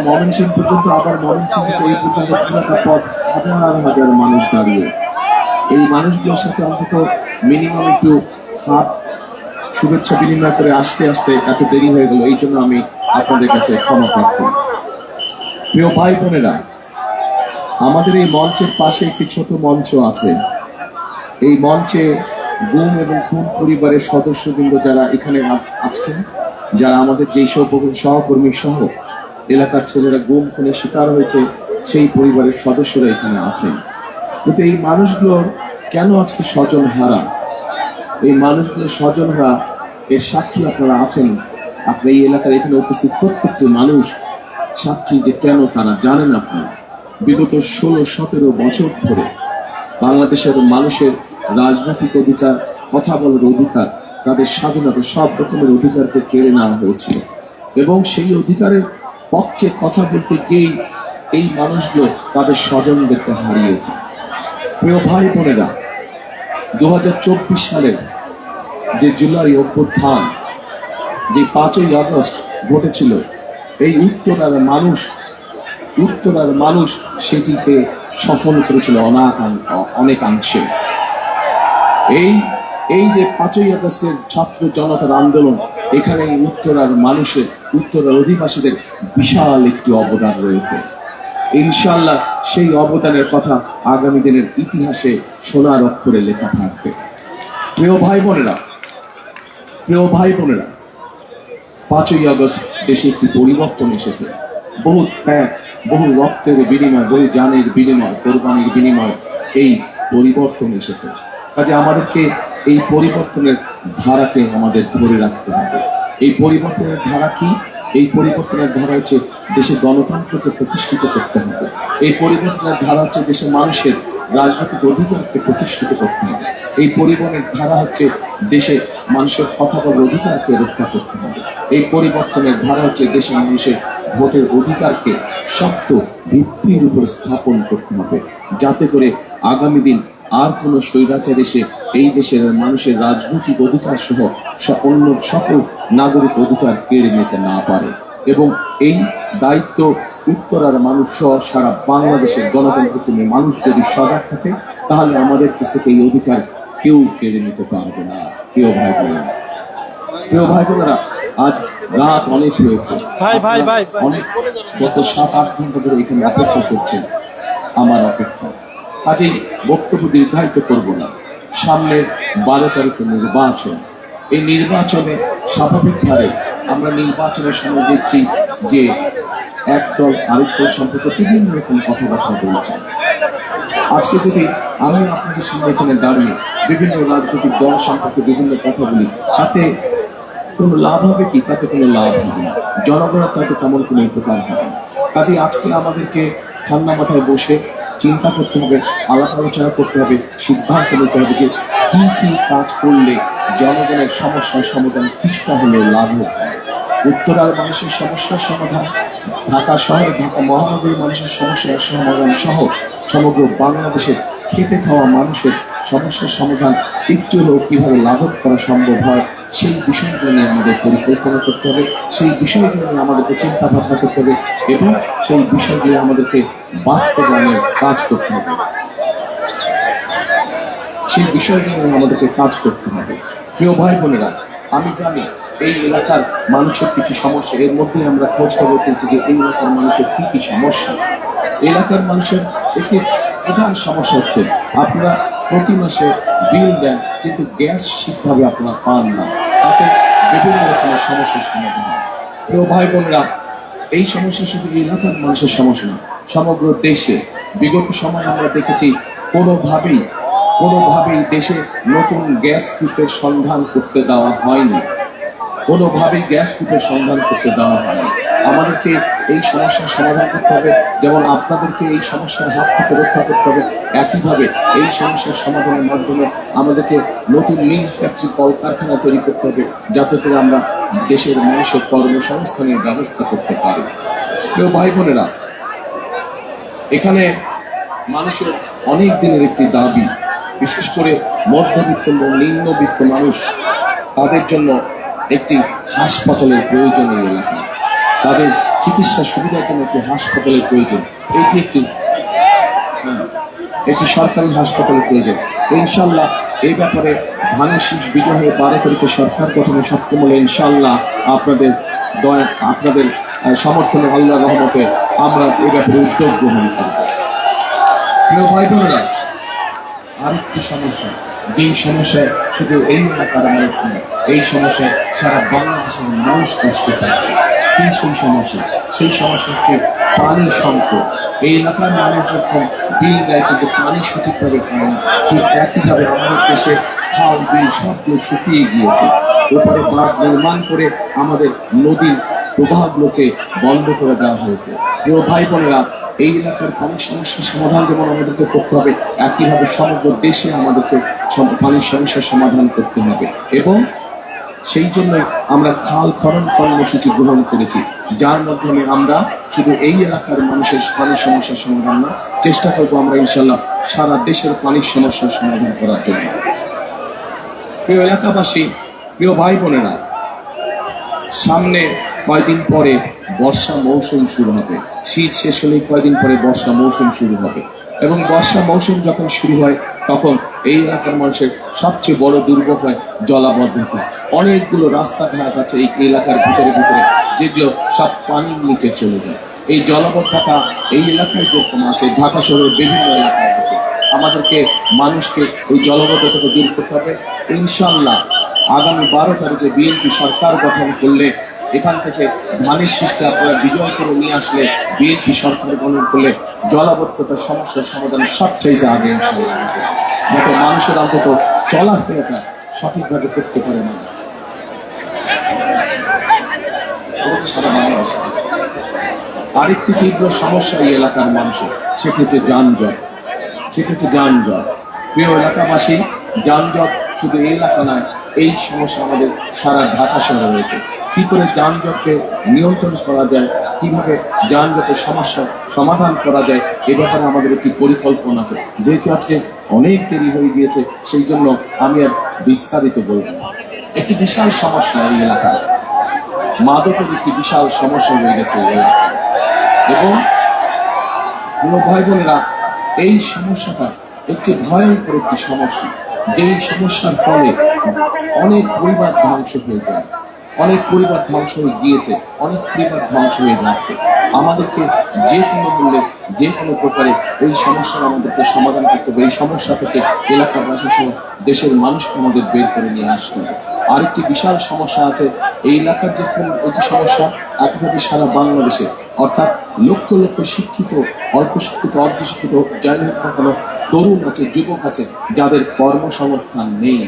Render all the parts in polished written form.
ময়মনসিংহ পর্যন্ত, আবার ময়মনসিংহ থেকে এই পর্যন্ত পুরোটা পথ হাজার হাজার মানুষ দাঁড়িয়ে। এই মানুষগুলোর সাথে অন্তত মিনিমাম একটু হাত শুভেচ্ছা বিনিময় করে আসতে আসতে এত দেরি হয়ে গেল, এই জন্য আমি আপনাদের কাছে ক্ষমা প্রার্থী। প্রিয় ভাই বোনেরা, আমাদের এই মঞ্চের পাশে একটি ছোট মঞ্চ আছে। এই মঞ্চে গুম এবং খুন পরিবারের সদস্যবৃন্দ যারা এখানে আজকে, যারা আমাদের যেই সব সহকর্মী সহ এলাকার ছেলেরা গুম খুনের শিকার হয়েছে, সেই পরিবারের সদস্যরা এখানে আছেন। কিন্তু এই মানুষগুলোর কেন আজকে স্বজন হারা? এই মানুষগুলোর স্বজন হারা এর সাক্ষী আপনারা আছেন। আপনার এই এলাকার এখানে উপস্থিত প্রত্যেকটি মানুষ সাক্ষী যে কেন তারা জানেন। আপনারা বিগত 16-17 বছর ধরে বাংলাদেশের মানুষের রাজনৈতিক অধিকার, কথা বলার অধিকার, তাদের স্বাধীনতা, সব রকমের অধিকারকে কেড়ে নেওয়া হয়েছিল এবং সেই অধিকারের পক্ষে কথা বলতে গিয়েই এই মানুষগুলো তাদের স্বজনদেরকে হারিয়েছে। প্রিয় ভাই বোনেরা, 2024 সালের যে জুলাই অভ্যুত্থান, যে 5ই আগস্ট ঘটেছিল, এই উত্তরার মানুষ সেটিকে সফল করেছিল অনেকাংশে। এই যে 5ই আগস্টের ছাত্র জনতার আন্দোলন, এখানে উত্তরার অধিবাসীদের বিশাল একটি অবদান রয়েছে। ইনশাআল্লাহ সেই অবদানের কথা আগামী দিনের ইতিহাসে সোনার অক্ষরে লেখা থাকবে। প্রিয় ভাই বোনেরা, 5ই আগস্ট দেশে একটি পরিবর্তন এসেছে। বহু ত্যাগ, বহু রক্তের বিনিময়, বহু জানের বিনিময়, কোরবানির বিনিময় এই পরিবর্তন এসেছে। কাজে আমাদেরকে এই পরিবর্তনের ধারাকে আমাদের ধরে রাখতে হবে। এই পরিবর্তনের ধারা কি? এই পরিবর্তনের ধারা হচ্ছে দেশে গণতন্ত্রকে প্রতিষ্ঠিত করতে হবে। এই পরিবর্তনের ধারা হচ্ছে দেশের মানুষের রাজনৈতিক অধিকারকে প্রতিষ্ঠিত করতে হবে। এই পরিবর্তনের ধারা হচ্ছে দেশে মানুষের কথা বলার অধিকারকে রক্ষা করতে হবে। এই পরিবর্তনের ধারা হচ্ছে দেশের মানুষের ভোটের অধিকারকে শক্ত ভিত্তির উপর স্থাপন করতে হবে, যাতে করে আগামী দিন আর কোনো স্বৈরাচার এসে এই দেশের মানুষের রাজনৈতিক অধিকার সহ অন্য সকল নাগরিক অধিকার কেড়ে নিতে না পারে। এবং এই দায়িত্ব উত্তরার মানুষ সহ সারা বাংলাদেশের গণতন্ত্রকে নিয়ে মানুষ যদি সজাগ থাকে, তাহলে আমাদের কাছ থেকে এই অধিকার কেউ কেড়ে নিতে পারবে না। প্রিয় ভাই বোনেরা, আজ রাত অনেক হয়েছে, অনেক গত 7-8 ঘন্টা ধরে এখানে অপেক্ষা করছেন আমার অপেক্ষা। কাজেই বক্তব্য দীর্ঘায়িত করব না। সামনের 12 তারিখে নির্বাচন। এই নির্বাচনে স্বাভাবিকভাবে আমরা নির্বাচনের সময় দেখছি যে একদল আরেক দল সম্পর্কে বিভিন্ন রকম কথাবার্তা বলছে। আজকে যদি আমি আপনাদের সামনে এখানে দাঁড়িয়ে বিভিন্ন রাজনৈতিক দল সম্পর্কে বিভিন্ন কথা বলি, তাতে কোনো লাভ হবে কি? তাতে কোনো লাভ হবে না। জনগণের তাতে তেমন কোনো উপকার হবে না। কাজেই আজকে আমাদেরকে ঠান্ডা মাথায় বসে চিন্তা করতে হবে, আলাপ আলোচনা করতে হবে, সিদ্ধান্ত নিতে হবে যে কি কাজ করলে জনগণের সমস্যার সমাধান কিছুটা হলেও লাভ হবে। উত্তরার মানুষের সমস্যার সমাধান, ঢাকা মহানগরীর মানুষের সমস্যার সমাধান সহ সমগ্র বাংলাদেশের খেটে খাওয়া মানুষের সমস্যার সমাধান একটু হলেও কিভাবে লাঘব করা সম্ভব হয়, সেই বিষয়গুলো নিয়ে আমাদের পরিকল্পনা করতে হবে, সেই বিষয়গুলো নিয়ে আমাদেরকে চিন্তা ভাবনা করতে হবে এবং সেই বিষয়গুলো আমাদেরকে বাস্তবায়নের কাজ করতে হবে। সেই বিষয়গুলো নিয়ে আমাদেরকে কাজ করতে হবে। প্রিয় ভাই বোনেরা, আমি জানি এই এলাকার মানুষের কিছু সমস্যা, এর মধ্যে আমরা খোঁজ খবর পেয়েছি যে এই এলাকার মানুষের কি সমস্যা। এলাকার মানুষের একটি প্রধান সমস্যা হচ্ছে আপনারা প্রতি মাসে বিল দেন, কিন্তু গ্যাস ঠিকভাবে আপনারা পান না, তাতে বিভিন্ন রকমের সমস্যার সমাধান হয়। প্রিয় ভাই বোনেরা, এই সমস্যা শুধু এলাকার মানুষের সমস্যা না, সমগ্র দেশে বিগত সময় আমরা দেখেছি কোনোভাবেই দেশে নতুন গ্যাস কূপের সন্ধান করতে দেওয়া হয়নি। আমাদেরকে এই সমস্যার সমাধান করতে হবে, যেমন আপনাদেরকে এই সমস্যার হাত থেকে রক্ষা করতে হবে। একইভাবে এই সমস্যার সমাধানের মাধ্যমে আমাদেরকে নতুন মিল, ফ্যাক্টরি, কলকারখানা তৈরি করতে হবে, যাতে করে আমরা দেশের মানুষের কর্মসংস্থানের ব্যবস্থা করতে পারি। প্রিয় ভাই বোনেরা, এখানে মানুষের অনেক দিনের একটি দাবি, বিশেষ করে মধ্যবিত্ত এবং নিম্নবিত্ত মানুষ, তাদের জন্য একটি হাসপাতালের প্রয়োজন এই এলাকায়। তাদের চিকিৎসা সুবিধার জন্য একটি হাসপাতালের প্রয়োজন। এটি একটি সরকারি হাসপাতালের প্রয়োজন। ইনশাল্লাহ এই ব্যাপারে ধানের শীষ বিজয় হয়ে 12 তারিখে সরকার গঠনে সক্ষম হলে ইনশাল্লাহ আপনাদের দয়া, আপনাদের সমর্থনে, আল্লাহর রহমতে আমরা এই ব্যাপারে উদ্যোগ গ্রহণ করব। প্রিয় ভাই বোনেরা, আরেকটি সমস্যা, যেই সমস্যায় শুধু এই এলাকার মানুষ নয়, এই সমস্যায় সারা বাংলাদেশের মানুষ কষ্ট পাচ্ছে। কি সেই সমস্যা? সেই সমস্যা হচ্ছে পানির সংকট। এই এলাকার মানুষ যখন বিল দেয় কিন্তু পানি সঠিকভাবে পায় না। ঠিক একইভাবে আমাদের দেশে খাল, বিল সবগুলো শুকিয়ে গিয়েছে। ওপরে বাঁধ নির্মাণ করে আমাদের নদীর প্রবাহগুলোকে বন্ধ করে দেওয়া হয়েছে। প্রিয় ভাই বোনেরা, এই এলাকার পানির সমস্যার সমাধান যেমন আমাদেরকে করতে হবে, একইভাবে সমগ্র দেশে আমাদেরকে পানির সমস্যার সমাধান করতে হবে। এবং সেই জন্য আমরা খাল খনন কর্মসূচি গ্রহণ করেছি, যার মাধ্যমে আমরা শুধু এই এলাকার মানুষের পানির সমস্যার সমাধান না, চেষ্টা করবো আমরা ইনশাল্লাহ সারা দেশের পানির সমস্যার সমাধান করার জন্য। প্রিয় এলাকাবাসী, প্রিয় ভাই বোনেরা, সামনে কয়দিন পরে বর্ষা মৌসুম শুরু হবে। শীত শেষ হলেই কয়দিন পরে বর্ষা মৌসুম শুরু হবে, এবং বর্ষা মৌসুম যখন শুরু হয় তখন এই এলাকার মানুষের সবচেয়ে বড় দুর্ভোগ হয় জলাবদ্ধতা। অনেকগুলো রাস্তাঘাট আছে এই এলাকার ভিতরে ভিতরে, যেগুলো সব পানির নিচে চলে যায়। এই জলাবদ্ধতা এই এলাকায় যেরকম আছে, ঢাকা শহরের বিভিন্ন এলাকায় আছে। আমাদেরকে মানুষকে এই জলাবদ্ধতাকে দূর করতে হবে। ইনশাল্লাহ আগামী 12 তারিখে বিএনপি সরকার গঠন করলে, এখান থেকে ধানের শীষকে আপনারা বিজয় করে নিয়ে আসলে, বিএনপি সরকার গঠন করলে জলাবদ্ধতার সমস্যার সমাধান সবচাইতে আগে ইনশাল্লাহ, যাতে মানুষের অন্তত চলাফেরাটা সঠিকভাবে করতে পারে মানুষ। সারা বাংলাদেশে আরেকটি তীব্র সমস্যা এই এলাকার মানুষের, সেটি হচ্ছে যানজট। প্রিয় এলাকাবাসী, যানজট শুধু এই এলাকা নয়, এই সমস্যা আমাদের সারা ঢাকা শহরে রয়েছে। কি করে যানজটকে নিয়ন্ত্রণ করা যায়, কিভাবে যানজটের সমস্যার সমাধান করা যায়, এ ব্যাপারে আমাদের একটি পরিকল্পনা আছে। যেহেতু আজকে অনেক দেরি হয়ে গিয়েছে, সেই জন্য আমি আর বিস্তারিত বলব না। একটি বিশাল সমস্যা এই এলাকায়, মাদকের একটি বিশাল সমস্যা হয়ে গেছে এই এলাকায়। এবং ভাই বোনেরা, এই সমস্যাটা একটি ভয়ঙ্কর একটি সমস্যা, যেই সমস্যার ফলে অনেক পরিবার ধ্বংস হয়ে যায়, অনেক পরিবার ধ্বংস হয়ে গিয়েছে, অনেক পরিবার ধ্বংস হয়ে যাচ্ছে। আমাদেরকে যে কোনো মূল্যে, যে কোনো প্রকারে এই সমস্যার আমাদেরকে সমাধান করতে হবে। এই সমস্যা থেকে এলাকাবাসী সহ দেশের মানুষকে আমাদের বের করে নিয়ে আসতে হবে। আরেকটি বিশাল সমস্যা আছে এই এলাকার, যেরকম একটি সমস্যা একইভাবে সারা বাংলাদেশে, অর্থাৎ লক্ষ লক্ষ শিক্ষিত, অল্প শিক্ষিত, অর্ধ শিক্ষিত, যাই হোক না কেন, তরুণ আছে, যুবক আছে, যাদের কর্মসংস্থান নেই।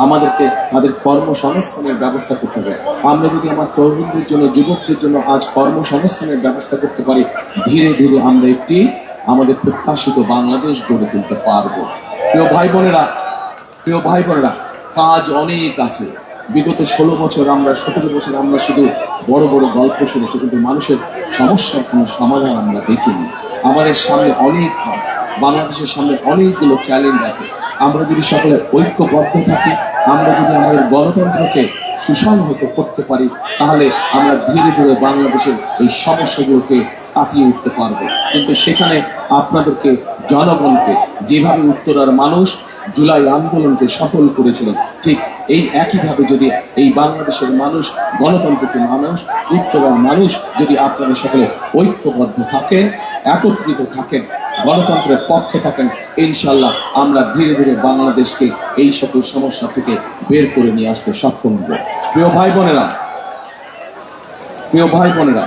আমাদেরকে তাদের কর্মসংস্থানের ব্যবস্থা করতে হবে। আমরা যদি আমার তরুণদের জন্য, যুবকদের জন্য আজ কর্মসংস্থানের ব্যবস্থা করতে পারি, ধীরে ধীরে আমরা একটি আমাদের প্রত্যাশিত বাংলাদেশ গড়ে তুলতে পারবো। প্রিয় ভাই বোনেরা, কাজ অনেক আছে। বিগত 16 বছর, 17 বছর আমরা শুধু বড় বড় গল্প শুনেছি, কিন্তু মানুষের সমস্যার কোনো সমাধান আমরা দেখিনি। আমাদের সামনে অনেক কাজ, বাংলাদেশের সামনে অনেকগুলো চ্যালেঞ্জ আছে। আমরা যদি সকলে ঐক্যবদ্ধ থাকি, আমরা যদি আমাদের গণতন্ত্রকে সুসংহত করতে পারি, তাহলে আমরা ধীরে ধীরে বাংলাদেশের এই সমস্যাগুলোকে কাটিয়ে উঠতে পারবো। কিন্তু সেখানে আপনাদেরকে, জনগণকে, যেভাবে উত্তরার মানুষ জুলাই আন্দোলনকে সফল করেছিলেন, ঠিক এই একইভাবে যদি এই বাংলাদেশের মানুষ, গণতন্ত্রের মানুষ, উত্তরার মানুষ যদি আপনারা সকলে ঐক্যবদ্ধ থাকেন, একত্রিত থাকেন, গণতন্ত্রের পক্ষে থাকেন, ইনশাল্লাহ আমরা ধীরে ধীরে বাংলাদেশকে এই সকল সমস্যা থেকে বের করে নিয়ে আসতে সক্ষম হব। প্রিয় ভাই বোনেরা,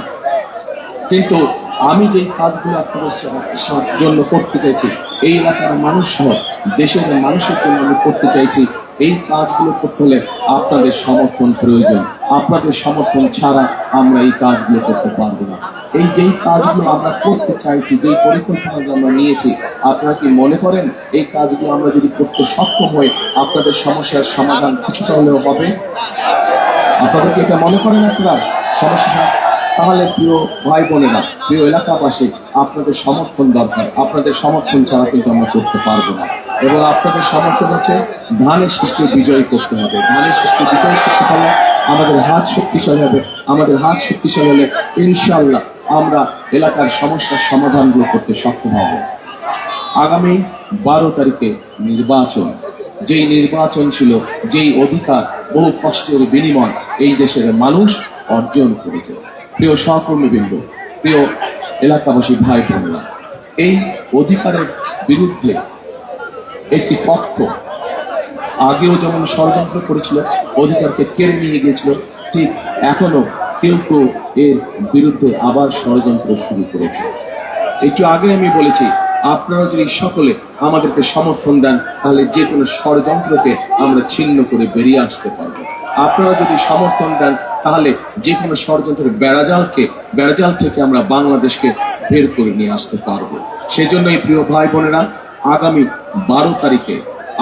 কিন্তু আমি যেই কাজগুলো আপনাদের জন্য করতে চাইছি, এই এলাকার মানুষ সহ দেশের মানুষের জন্য আমি করতে চাইছি, এই কাজগুলো করতে হলে আপনাদের সমর্থন প্রয়োজন। আপনাদের সমর্থন ছাড়া আমরা এই কাজগুলো করতে পারবো না। এই যেই কাজগুলো আমরা করতে চাইছি, যেই পরিকল্পনা আমরা নিয়েছি, আপনারা কি মনে করেন এই কাজগুলো আমরা যদি করতে সক্ষম হই, আপনাদের সমস্যার সমাধান কিছুটা হলেও হবে? আপনাদের কি এটা মনে করেন আপনারা সমস্যা? তাহলে প্রিয় ভাই বোনেরা, প্রিয় এলাকাবাসী, আপনাদের সমর্থন দরকার। আপনাদের সমর্থন ছাড়া কিন্তু আমরা করতে পারবো না। এবং আপনাদের সমর্থন হচ্ছে ধানের শীষকে বিজয়ী করতে হবে। ধানের শীষকে বিজয়ী করতে পারলে আমাদের হাত শক্তিশালী হবে। আমাদের হাত শক্তিশালী হলে ইনশাআল্লাহ আমরা এলাকার সমস্যার সমাধানগুলো করতে সক্ষম হব। আগামী 12 তারিখে নির্বাচন, যেই নির্বাচন ছিল, যেই অধিকার বহু কষ্টের বিনিময় এই দেশের মানুষ অর্জন করেছে। প্রিয় সহকর্মীবৃন্দ, প্রিয় এলাকাবাসী ভাই বোনেরা, এই অধিকারের বিরুদ্ধে একটি পক্ষ আগেও যেমন ষড়যন্ত্র করেছিল, অধিকারকে কেড়ে নিয়ে গিয়েছিল, ঠিক এখনো কেউ কেউ এর বিরুদ্ধে আবার ষড়যন্ত্র শুরু করেছে। একটু আগে আমি বলেছি, আপনারা যদি সকলে আমাদেরকে সমর্থন দেন তাহলে যে কোনো ষড়যন্ত্রকে আমরা ছিন্ন করে বেরিয়ে আসতে পারবো। আপনারা যদি সমর্থন দেন তাহলে যে কোনো ষড়যন্ত্রের বেড়াজাল থেকে আমরা বাংলাদেশকে বের করে নিয়ে আসতে পারবো। সেজন্যই প্রিয় ভাই বোনেরা, আগামী 12 তারিখে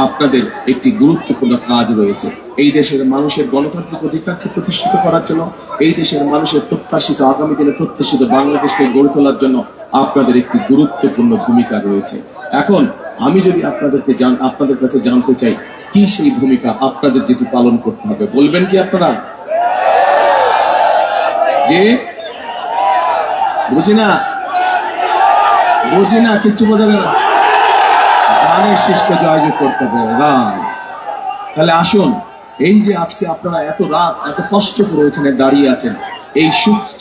আপনাদের একটি গুরুত্বপূর্ণ কাজ রয়েছে। এই দেশের মানুষের গণতান্ত্রিক অধিকারকে প্রতিষ্ঠিত করার জন্য, এই দেশের মানুষের প্রত্যাশিত আগামী দিনে প্রত্যাশিত বাংলাদেশকে গড়ে তোলার জন্য আপনাদের একটি গুরুত্বপূর্ণ ভূমিকা রয়েছে। এখন আমি যদি আপনাদের কাছে জানতে চাই কি সেই ভূমিকা আপনাদের যেটি পালন করতে হবে, বলবেন কি আপনারা? যে বুঝি না কিচ্ছু বোঝা যায় না, গানের শিষ্কে জয়যোগ করতে হবে। তাহলে আসুন, এই যে আজকে আপনারা এত রাত এত কষ্ট করে এখানে দাঁড়িয়ে আছেন, এই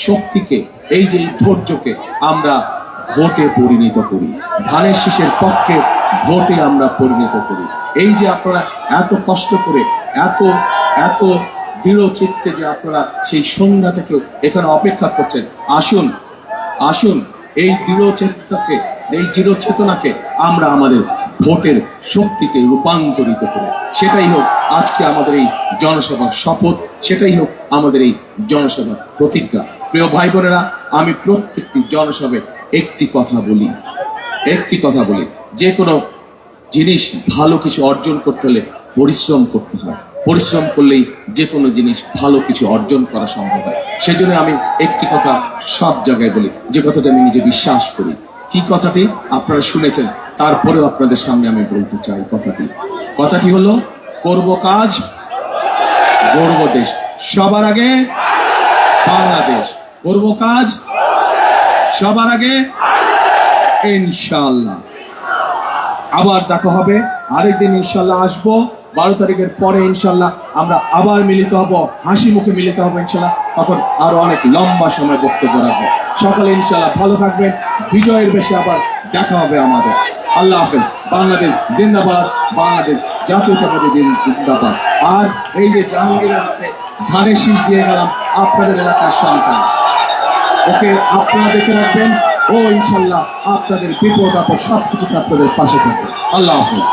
শক্তিকে, এই যে ধৈর্যকে আমরা ভোটে পরিণত করি, ধানের শীষের পক্ষে ভোটে আমরা পরিণত করি। এই যে আপনারা এত কষ্ট করে এত দৃঢ় চিত্তে যে আপনারা সেই সন্ধ্যা থেকে এখানে অপেক্ষা করছেন, আসুন এই দৃঢ় চেতনাকে আমরা আমাদের ভোটের শক্তিতে রূপান্তরিত করে, সেটাই হোক আজকে আমাদের এই জনসভার শপথ, সেটাই হোক আমাদের এই জনসভার প্রতিজ্ঞা। প্রিয় ভাই বোনেরা, আমি প্রত্যেকটি জনসভায় একটি কথা বলি, যে কোনো জিনিস ভালো কিছু অর্জন করতে হলে পরিশ্রম করতে হয়, পরিশ্রম করলেই যে কোনো জিনিস ভালো কিছু অর্জন করা সম্ভব হয়। সেজন্য আমি একটি কথা সব জায়গায় বলি, যে কথাটা আমি নিজে বিশ্বাস করি। কি কথাটি আপনারা শুনেছেন, তারপরেও আপনাদের সামনে আমি বলতে চাই। কথাটি হলো, করব কাজ গড়ব দেশ, সবার আগে বাংলাদেশ। করব কাজ সবার আগে, ইনশাআল্লাহ। আবার দেখা হবে, আরেকদিন ইনশাআল্লাহ আসবো। 12 তারিখের পরে ইনশাআল্লাহ আমরা আবার মিলিত হব, হাসি মুখে মিলিত হবো ইনশাআল্লাহ। তখন আরো অনেক লম্বা সময় বক্তব্য রাখবো। সকালে ইনশাআল্লাহ ভালো থাকবেন, বিজয়ের বেশে আবার দেখা হবে আমাদের। আল্লাহ হাফেজ। বাংলাদেশ জিন্দাবাদ, বাংলাদেশ জাতীয়তাবাদী দিন জিন্দাবাদ। আর এই যে জাহাঙ্গীরের হাতে ধানের শীষ দিয়ে গেলাম, আপনাদের এলাকার সন্তান, ওকে আপনারা দেখে রাখবেন, ও ইনশাআল্লাহ আপনাদের বিপদ আপদ সবকিছুতে আপনাদের পাশে থাকবে। আল্লাহ হাফেজ।